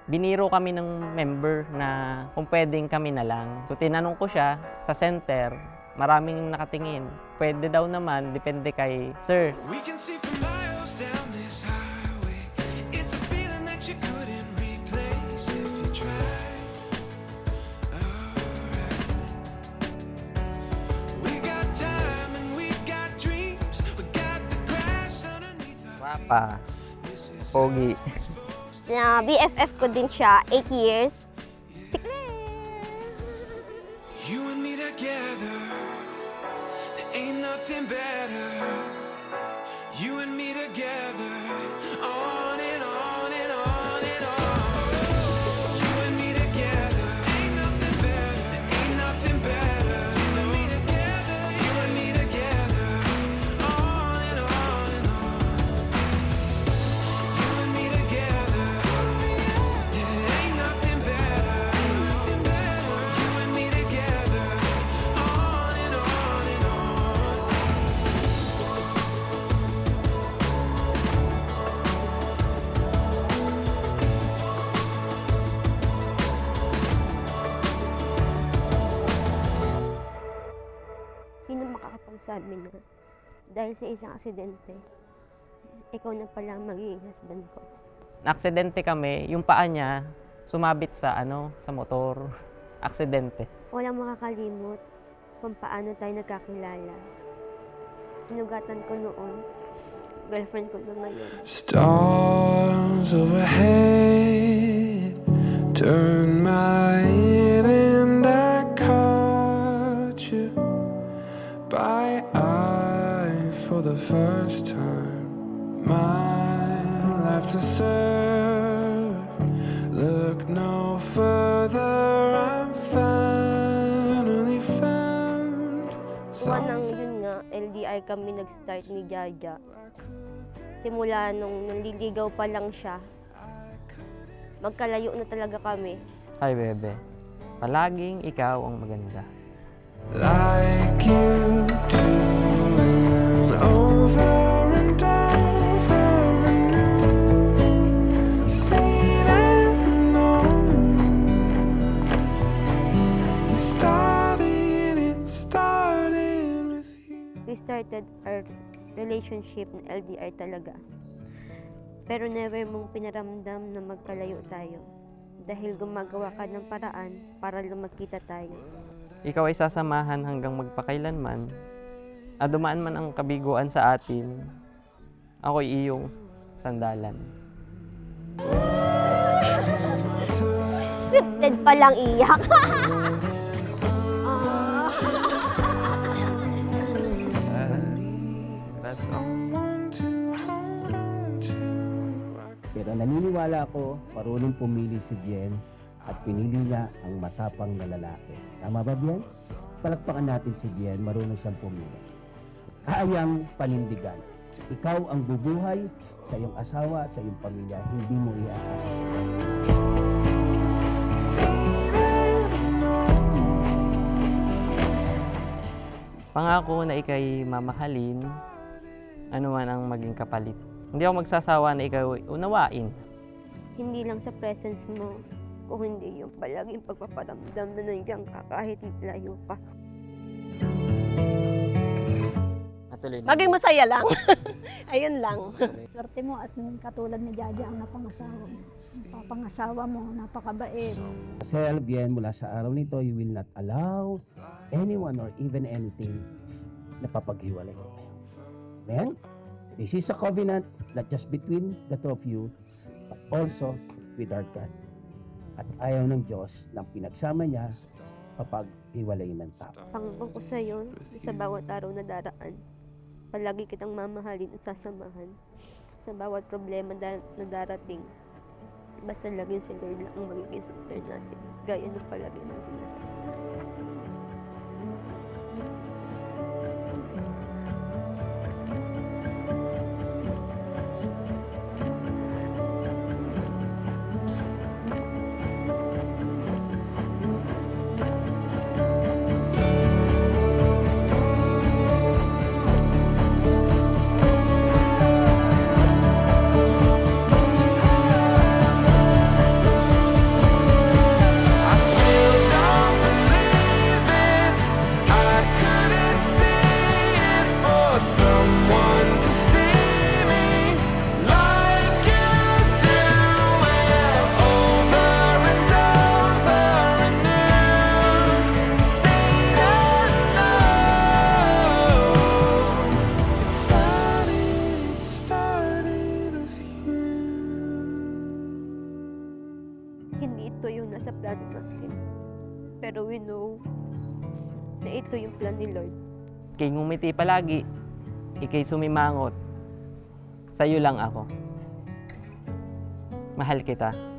Biniro kami ng member na kung pwedeng kami na lang. So tinanong ko siya sa center, maraming nakatingin. Pwede daw naman, depende kay sir. We can see for miles down this highway. It's a feeling that you couldn't replace if you tried. Alright. We got time and we got dreams. We got the grass underneath our feet. Mapa, pogi. Na BFF ko din siya, 8 years. Si Claire. You and me together. There ain't nothing better. You and me together. On and on and on and on. You and me together. Ain't nothing better. There ain't nothing better. You and me together. You and me together. On and on and on. You and me together. Yeah, ain't nothing better. Ain't nothing better. You and me together. On and on and on. Sino makakapagsabi na dahil sa isang aksidente, ikaw na pala ang magiging husband ko. Naaksidente kami, yung paa niya sumabit sa sa motor. Aksidente. Walang makakalimot kung paano tayo nagkakilala. Sinugatan ko noon, girlfriend ko na ngayon. Stars overhead, turn my head and I caught you by eye for the first time. My life to serve, look no further, I'm finally found. Nang yun nga, LDR kami nag-start ni Jaja. Simula nung naliligaw pa lang siya, magkalayo na talaga kami. Hi, bebe. Palaging ikaw ang maganda. Like you do, and over and over and seen and known. It started with you. We started our relationship na LDR talaga. Pero never mong pinaramdam na magkalayo tayo. Dahil gumagawa ka ng paraan para lang magkita tayo. Ikaw ay sasamahan hanggang magpakailanman. At dumaan man ang kabiguan sa atin, ako'y iyong sandalan. Scripted pa lang iyak. Let's go. Someone to hold on to. Pero naniniwala ako, marunong pumili si Bien at pinili niya ang matapang na lalaki. Tama ba, Bien? Palakpakan natin si Bien, marunong siyang pumili. Kayang panindigan. Ikaw ang bubuhay sa iyong asawa, sa iyong pamilya, hindi mo iaasa. Seen and known. Pangako na ika'y mamahalin, ano man ang maging kapalit. Hindi ako magsasawa na ikaw unawain. Hindi lang sa presence mo, kung hindi yung palaging pagpaparamdam na nandiyan ka kahit layo pa. Maging masaya lang. Ayun lang. Swerte mo at katulad ni Jaja ang napangasawa mo. Ang papangasawa mo, napakabait. Sel, Bien, mula sa araw nito, you will not allow anyone or even anything na papaghiwalay ko kayo. Amen? This is a covenant not just between the two of you, but also with our God. At ayaw ng Diyos ng pinagsama niya kapag hiwalayin ng tao. Pangako ko sa'yo, sa bawat araw na daraan, palagi kitang mamahalin at sasamahan. Sa bawat problema na darating, basta laging si Lord lang ang magiging center natin. Gaya ng palagi ng sinasabi. ito yung plan ni Lord. Ika'y ngumiti palagi, ika'y sumimangot. Sa'yo lang ako. Mahal kita.